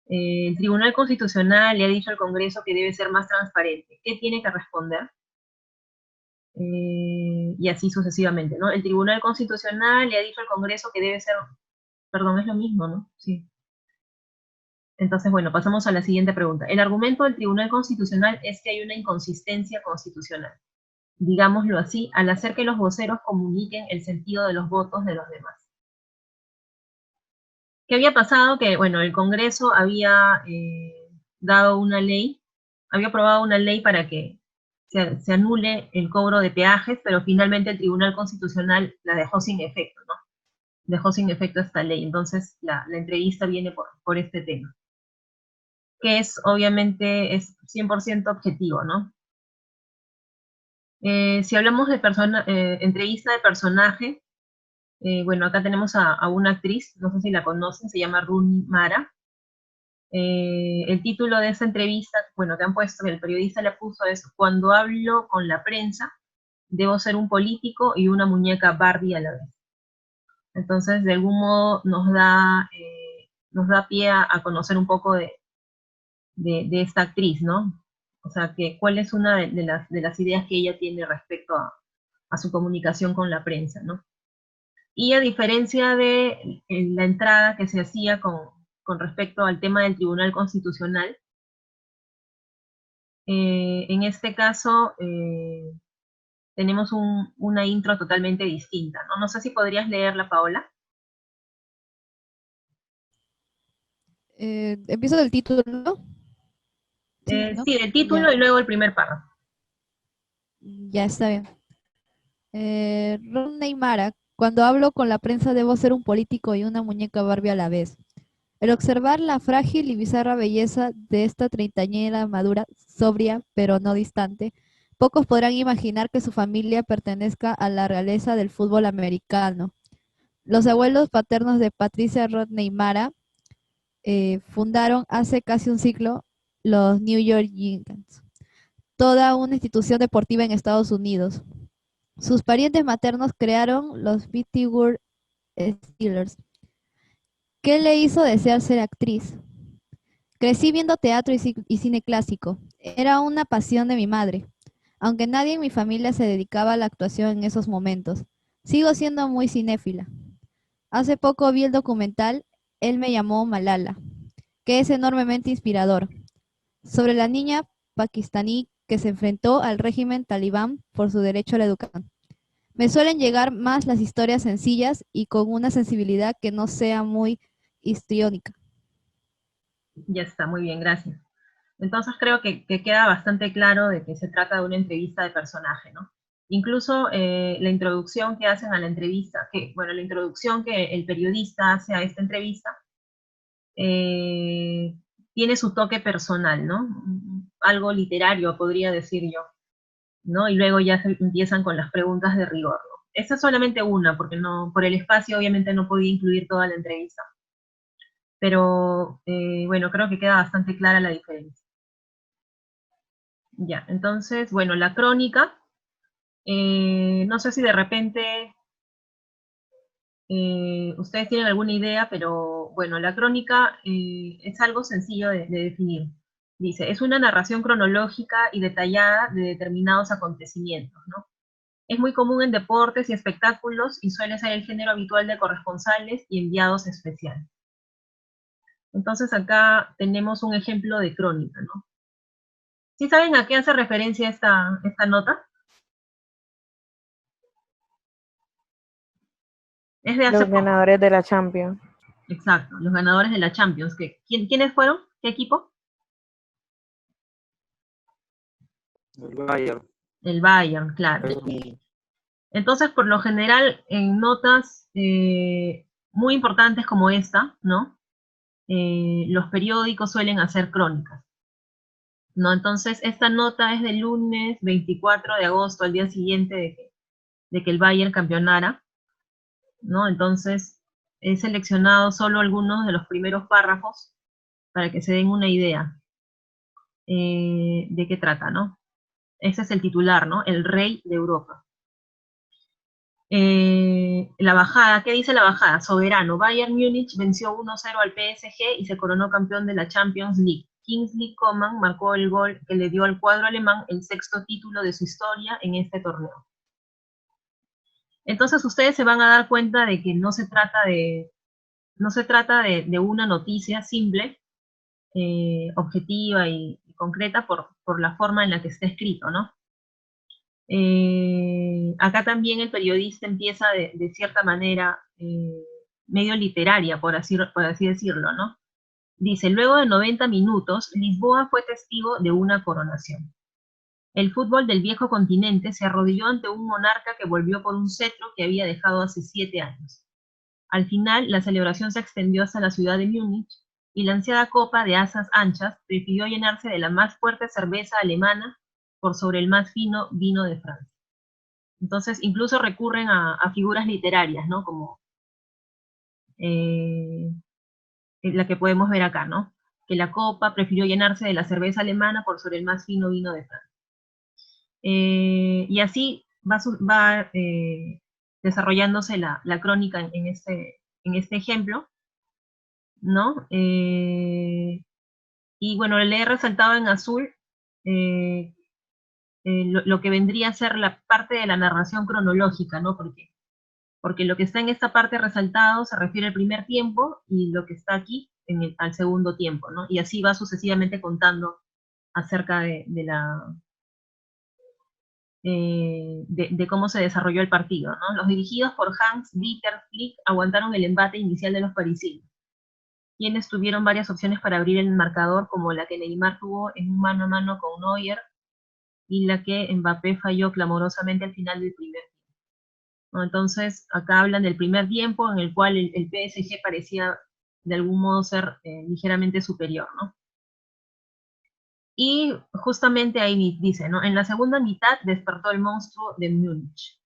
El Tribunal Constitucional le ha dicho al Congreso que debe ser más transparente. ¿Qué tiene que responder? Y así sucesivamente, ¿no? El Tribunal Constitucional le ha dicho al Congreso que debe ser, perdón, es lo mismo, ¿no? Sí. Entonces, bueno, pasamos a la siguiente pregunta. El argumento del Tribunal Constitucional es que hay una inconsistencia constitucional, digámoslo así, al hacer que los voceros comuniquen el sentido de los votos de los demás. ¿Qué había pasado? Que, bueno, el Congreso había dado una ley, había aprobado una ley para que se anule el cobro de peajes, pero finalmente el Tribunal Constitucional la dejó sin efecto, ¿no? Dejó sin efecto esta ley. Entonces, la entrevista viene por este tema, que es, obviamente, es 100% objetivo, ¿no? Si hablamos de entrevista de personaje, bueno, acá tenemos a una actriz, no sé si la conocen, se llama Rooney Mara. El título de esa entrevista, bueno, que han puesto, el periodista le puso es, cuando hablo con la prensa, debo ser un político y una muñeca Barbie a la vez. Entonces, de algún modo nos da pie a conocer un poco de esta actriz, ¿no? O sea, cuál es una de las ideas que ella tiene respecto a su comunicación con la prensa, ¿no? Y a diferencia de la entrada que se hacía con respecto al tema del Tribunal Constitucional, en este caso tenemos una intro totalmente distinta, ¿no? No sé si podrías leerla, Paola. Empiezo del título, ¿no? Sí, del título Ya. y luego el primer párrafo. Ya está bien. Rooney Mara, cuando hablo con la prensa debo ser un político y una muñeca Barbie a la vez. El observar la frágil y bizarra belleza de esta treintañera madura, sobria, pero no distante, pocos podrán imaginar que su familia pertenezca a la realeza del fútbol americano. Los abuelos paternos de Patricia Rodney Mara fundaron hace casi un siglo los New York Giants, toda una institución deportiva en Estados Unidos. Sus parientes maternos crearon los Pittsburgh Steelers. ¿Qué le hizo desear ser actriz? Crecí viendo teatro y cine clásico. Era una pasión de mi madre. Aunque nadie en mi familia se dedicaba a la actuación en esos momentos, sigo siendo muy cinéfila. Hace poco vi el documental Él me llamó Malala, que es enormemente inspirador, sobre la niña pakistaní que se enfrentó al régimen talibán por su derecho a la educación. Me suelen llegar más las historias sencillas y con una sensibilidad que no sea muy histriónica. Ya está, muy bien, gracias. Entonces creo que queda bastante claro de que se trata de una entrevista de personaje, ¿no? Incluso la introducción que hacen a la entrevista, la introducción que el periodista hace a esta entrevista, tiene su toque personal, ¿no? Algo literario, podría decir yo, ¿no? Y luego ya empiezan con las preguntas de rigor, ¿no? Esta es solamente una, porque no, por el espacio obviamente no podía incluir toda la entrevista. Pero, bueno, creo que queda bastante clara la diferencia. Ya, entonces, bueno, la crónica, no sé si de repente ustedes tienen alguna idea, pero bueno, la crónica es algo sencillo de definir. Dice, es una narración cronológica y detallada de determinados acontecimientos, ¿no? Es muy común en deportes y espectáculos y suele ser el género habitual de corresponsales y enviados especiales. Entonces acá tenemos un ejemplo de crónica, ¿no? ¿Sí saben a qué hace referencia esta nota? Es de hace Los poco. ganadores de la Champions. Exacto, los ganadores de la Champions. ¿Quiénes fueron? ¿Qué equipo? El Bayern. El Bayern, claro. Entonces, por lo general, en notas muy importantes como esta, ¿no? Los periódicos suelen hacer crónicas, ¿no? Entonces, esta nota es del lunes 24 de agosto, al día siguiente de que el Bayern campeonara, ¿no? Entonces, he seleccionado solo algunos de los primeros párrafos para que se den una idea de qué trata, ¿no? Ese es el titular, ¿no? El rey de Europa. La bajada, ¿qué dice la bajada? Soberano, Bayern Múnich venció 1-0 al PSG y se coronó campeón de la Champions League. Kingsley Coman marcó el gol que le dio al cuadro alemán el 6º título de su historia en este torneo. Entonces ustedes se van a dar cuenta de que no se trata de una noticia simple, objetiva y concreta por la forma en la que está escrito, ¿no? Acá también el periodista empieza de cierta manera medio literaria, por así decirlo, ¿no? Dice, luego de 90 minutos, Lisboa fue testigo de una coronación. El fútbol del viejo continente se arrodilló ante un monarca que volvió por un cetro que había dejado hace 7 años. Al final, la celebración se extendió hasta la ciudad de Múnich y la ansiada copa de asas anchas prefirió llenarse de la más fuerte cerveza alemana por sobre el más fino vino de Francia. Entonces, incluso recurren a figuras literarias, ¿no? Como la que podemos ver acá, ¿no? Que la copa prefirió llenarse de la cerveza alemana por sobre el más fino vino de Francia. Y así va desarrollándose la crónica en este ejemplo, ¿no? Y bueno, le he resaltado en azul lo que vendría a ser la parte de la narración cronológica, ¿no? Porque lo que está en esta parte resaltado se refiere al primer tiempo y lo que está aquí al segundo tiempo, ¿no? Y así va sucesivamente contando acerca de cómo se desarrolló el partido, ¿no? Los dirigidos por Hans-Dieter Flick aguantaron el embate inicial de los parisinos, quienes tuvieron varias opciones para abrir el marcador, como la que Neymar tuvo en un mano a mano con Neuer y la que Mbappé falló clamorosamente al final del primer tiempo, ¿no? Entonces, acá hablan del primer tiempo en el cual el PSG parecía de algún modo ser ligeramente superior, ¿no? Y justamente ahí dice, ¿no? En la segunda mitad despertó el monstruo de Múnich.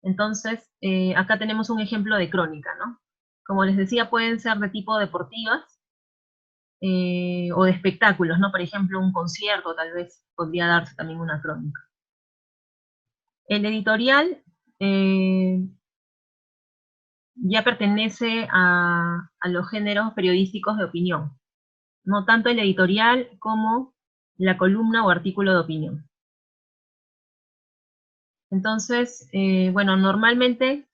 Entonces, acá tenemos un ejemplo de crónica, ¿no? Como les decía, pueden ser de tipo deportivas o de espectáculos, ¿no? Por ejemplo, un concierto tal vez podría darse también una crónica. El editorial ya pertenece a los géneros periodísticos de opinión, no tanto el editorial como la columna o artículo de opinión. Entonces, bueno, normalmente,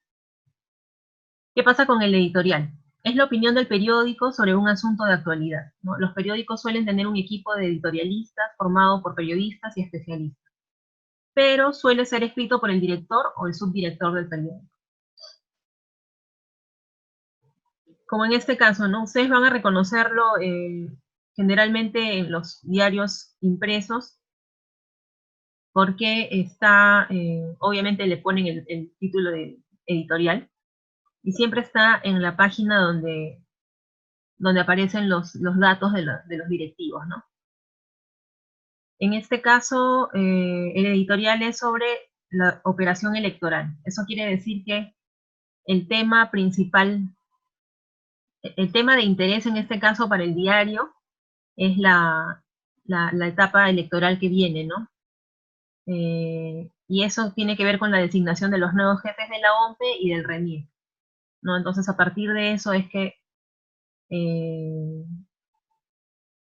¿qué pasa con el editorial? Es la opinión del periódico sobre un asunto de actualidad, ¿no? Los periódicos suelen tener un equipo de editorialistas formado por periodistas y especialistas, pero suele ser escrito por el director o el subdirector del periódico. Como en este caso, ¿no? Ustedes van a reconocerlo generalmente en los diarios impresos, porque está, obviamente le ponen el título de editorial, y siempre está en la página donde donde aparecen los datos de los directivos, ¿no? En este caso, el editorial es sobre la operación electoral. Eso quiere decir que el tema principal, el tema de interés en este caso para el diario es la etapa electoral que viene, ¿no? Y eso tiene que ver con la designación de los nuevos jefes de la OMPE y del RENIEC, ¿no? Entonces, a partir de eso es que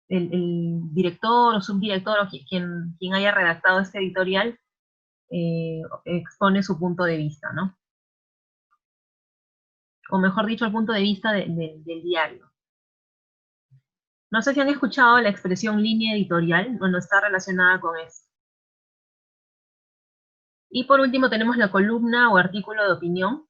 el director o subdirector o quien haya redactado este editorial expone su punto de vista, ¿no? O mejor dicho, el punto de vista del diario. No sé si han escuchado la expresión línea editorial, bueno, está relacionada con eso. Y por último tenemos la columna o artículo de opinión.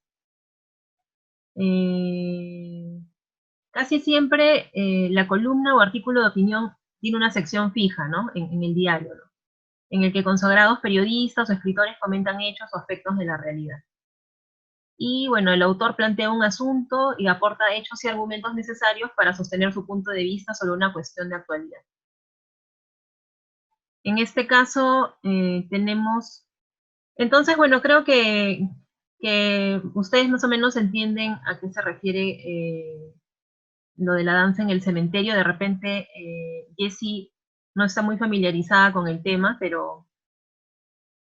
Casi siempre la columna o artículo de opinión tiene una sección fija, ¿no? En el diario, ¿no? En el que consagrados periodistas o escritores comentan hechos o aspectos de la realidad. Y bueno, el autor plantea un asunto y aporta hechos y argumentos necesarios para sostener su punto de vista sobre una cuestión de actualidad. En este caso tenemos... Entonces, bueno, creo que ustedes más o menos entienden a qué se refiere lo de la danza en el cementerio. De repente, Jessie no está muy familiarizada con el tema, pero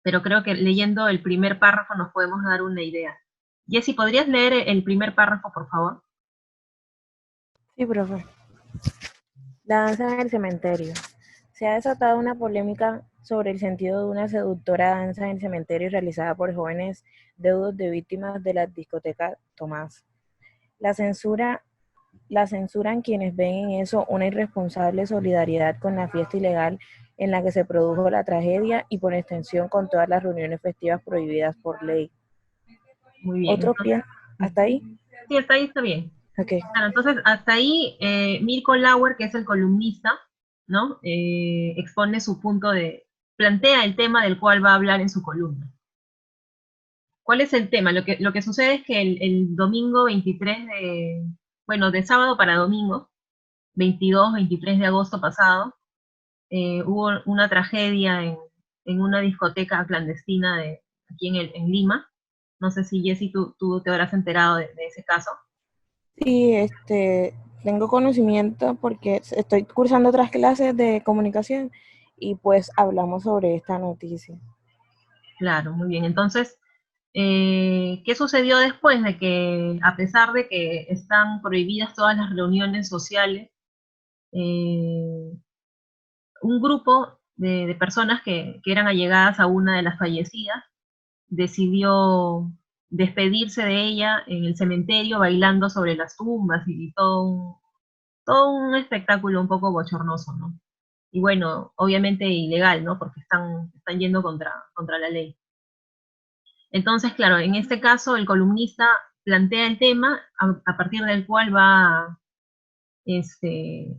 creo que leyendo el primer párrafo nos podemos dar una idea. Jessie, ¿podrías leer el primer párrafo, por favor? Sí, profe. La danza en el cementerio. Se ha desatado una polémica sobre el sentido de una seductora danza en el cementerio realizada por jóvenes deudos de víctimas de la discoteca Tomás. La censuran quienes ven en eso una irresponsable solidaridad con la fiesta ilegal en la que se produjo la tragedia y por extensión con todas las reuniones festivas prohibidas por ley. Muy bien. ¿Otros piensan? ¿Hasta ahí? Sí, hasta ahí está bien. Okay. Claro, entonces, hasta ahí Mirko Lauer, que es el columnista, ¿no? Expone su punto plantea el tema del cual va a hablar en su columna. ¿Cuál es el tema? Lo que sucede es que el domingo 23 de sábado para domingo, 22, 23 de agosto pasado, hubo una tragedia en una discoteca clandestina aquí en Lima. No sé si, Jessie, tú te habrás enterado de ese caso. Sí, tengo conocimiento porque estoy cursando otras clases de comunicación y pues hablamos sobre esta noticia. Claro, muy bien. Entonces, ¿qué sucedió después de que, a pesar de que están prohibidas todas las reuniones sociales, un grupo de personas que eran allegadas a una de las fallecidas decidió despedirse de ella en el cementerio bailando sobre las tumbas y todo un espectáculo un poco bochornoso, ¿no? Y bueno, obviamente ilegal, ¿no? Porque están yendo contra la ley. Entonces, claro, en este caso el columnista plantea el tema a partir del cual va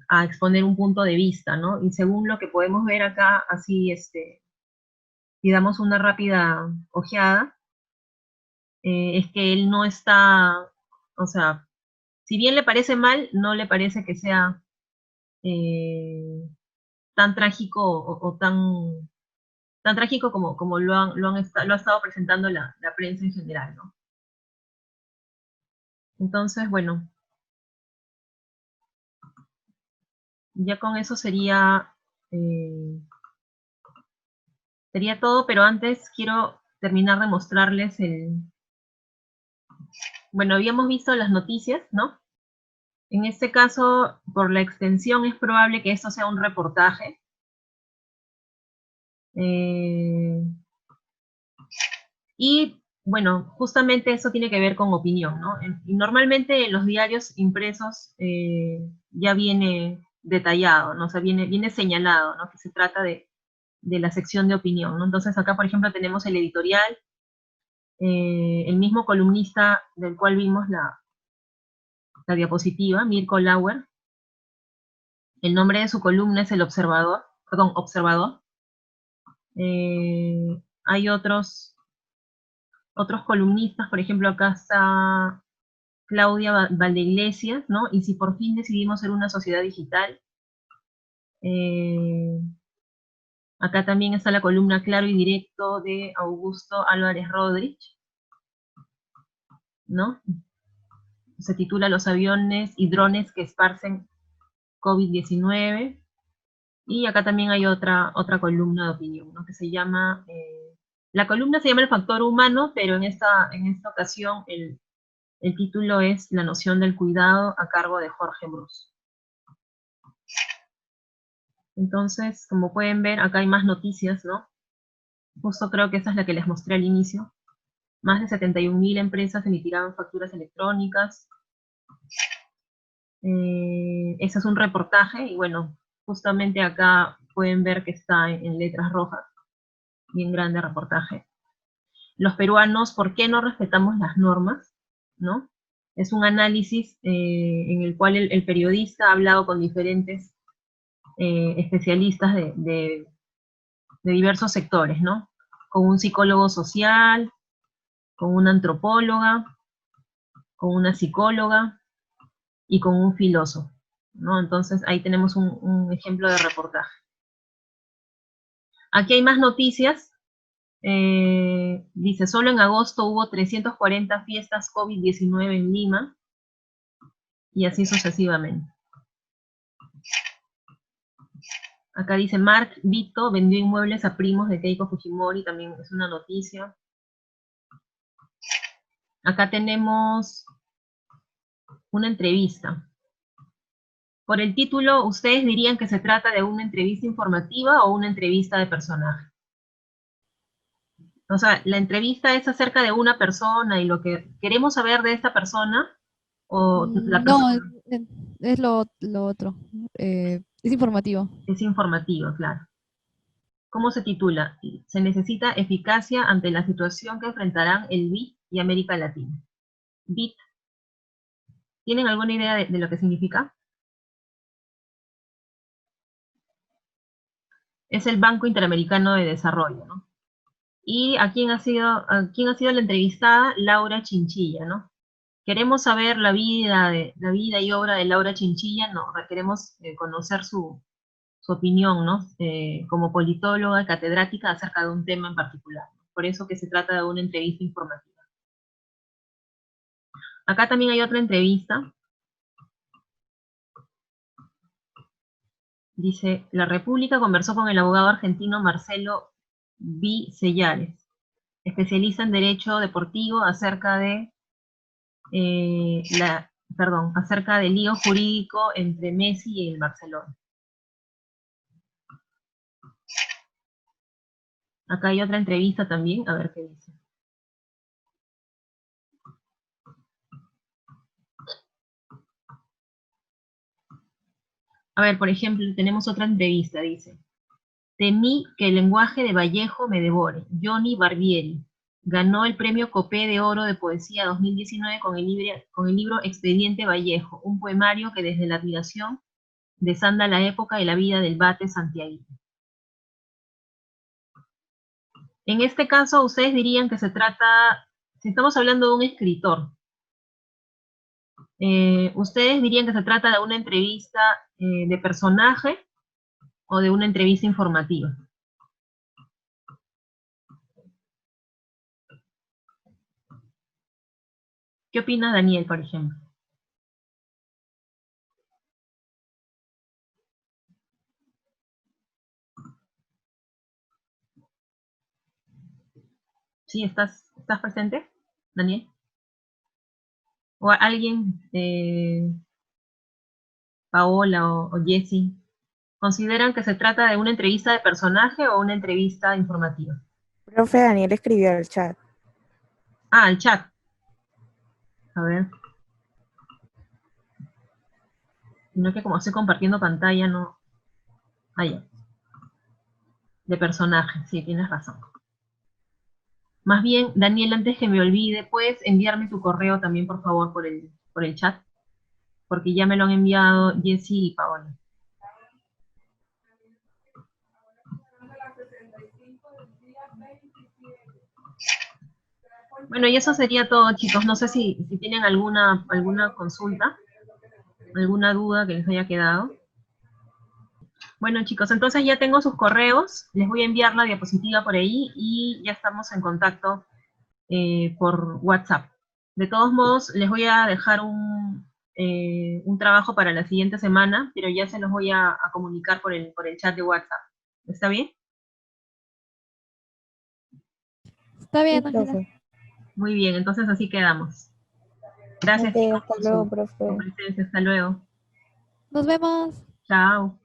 a exponer un punto de vista, ¿no? Y según lo que podemos ver acá, así, y damos una rápida ojeada, es que él no está, o sea, si bien le parece mal, no le parece que sea tan trágico o tan trágico como lo ha estado presentando la prensa en general, ¿no? Entonces, bueno, ya con eso sería todo, pero antes quiero terminar de mostrarles bueno, habíamos visto las noticias, ¿no? En este caso, por la extensión, es probable que esto sea un reportaje. Y bueno, justamente eso tiene que ver con opinión, ¿no? Y normalmente en los diarios impresos ya viene detallado, ¿no? O sea, viene señalado, ¿no? Que se trata de la sección de opinión, ¿no? Entonces acá, por ejemplo, tenemos el editorial, el mismo columnista del cual vimos la diapositiva, Mirko Lauer. El nombre de su columna es El Observador, perdón, Observador. Hay otros columnistas, por ejemplo, acá está Claudia Valdeiglesias, ¿no? Y si por fin decidimos ser una sociedad digital. Acá también está la columna Claro y Directo de Augusto Álvarez Rodríguez, ¿no? Se titula Los aviones y drones que esparcen COVID-19. Y acá también hay otra columna de opinión, ¿no? Que se llama, la columna se llama El factor humano, pero en esta ocasión el título es La noción del cuidado, a cargo de Jorge Bruce. Entonces, como pueden ver, acá hay más noticias, ¿no? Justo creo que esa es la que les mostré al inicio. Más de 71.000 empresas emitirán facturas electrónicas. Ese es un reportaje, y bueno, justamente acá pueden ver que está en letras rojas, bien grande reportaje. Los peruanos, ¿por qué no respetamos las normas? ¿No? Es un análisis en el cual el periodista ha hablado con diferentes especialistas de diversos sectores, ¿no? Con un psicólogo social, con una antropóloga, con una psicóloga y con un filósofo, ¿no? Entonces ahí tenemos un ejemplo de reportaje. Aquí hay más noticias. Dice, solo en agosto hubo 340 fiestas COVID-19 en Lima, y así sucesivamente. Acá dice, Mark Vito vendió inmuebles a primos de Keiko Fujimori, también es una noticia. Acá tenemos una entrevista. Por el título, ¿ustedes dirían que se trata de una entrevista informativa o una entrevista de personaje? O sea, la entrevista es acerca de una persona y lo que queremos saber de esta persona, o la No, persona. es lo otro. Es informativo. Es informativo, claro. ¿Cómo se titula? Se necesita eficacia ante la situación que enfrentarán el BID y América Latina. BID, ¿tienen alguna idea de lo que significa? Es el Banco Interamericano de Desarrollo, ¿no? ¿Y a quién ha sido la entrevistada? Laura Chinchilla, ¿no? Queremos saber la vida y obra de Laura Chinchilla, no, queremos conocer su opinión, ¿no? Como politóloga, catedrática acerca de un tema en particular. Por eso que se trata de una entrevista informativa. Acá también hay otra entrevista. Dice, la República conversó con el abogado argentino Marcelo V. Sellares, especialista en Derecho Deportivo, acerca del lío jurídico entre Messi y el Barcelona. Acá hay otra entrevista también, a ver qué dice. A ver, por ejemplo, tenemos otra entrevista, dice. Temí que el lenguaje de Vallejo me devore. Johnny Barbieri ganó el premio Copé de Oro de Poesía 2019 con el libro Expediente Vallejo, un poemario que desde la admiración desanda la época y la vida del bate santiaguino. En este caso, ustedes dirían que se trata, si estamos hablando de un escritor, ¿ustedes dirían que se trata de una entrevista de personaje o de una entrevista informativa? ¿Qué opina Daniel, por ejemplo? ¿Sí estás presente, Daniel? ¿O alguien, Paola o Jessie, consideran que se trata de una entrevista de personaje o una entrevista informativa? Profe, Daniel escribió al chat. Ah, el chat. A ver. Sino que como estoy compartiendo pantalla, no... Ah, ya. De personaje, sí, tienes razón. Más bien, Daniel, antes que me olvide, ¿puedes enviarme tu correo también, por favor, por el chat? Porque ya me lo han enviado Jessie y Paola. Bueno, y eso sería todo, chicos. No sé si tienen alguna consulta, alguna duda que les haya quedado. Bueno, chicos, entonces ya tengo sus correos. Les voy a enviar la diapositiva por ahí y ya estamos en contacto por WhatsApp. De todos modos, les voy a dejar un trabajo para la siguiente semana, pero ya se los voy a comunicar por el chat de WhatsApp. ¿Está bien? Está bien, Sí, Ángela. profe. Muy bien, entonces así quedamos. Gracias, Ok, chicos, hasta por luego, su profe. presencia. Hasta luego. Nos vemos. Chao.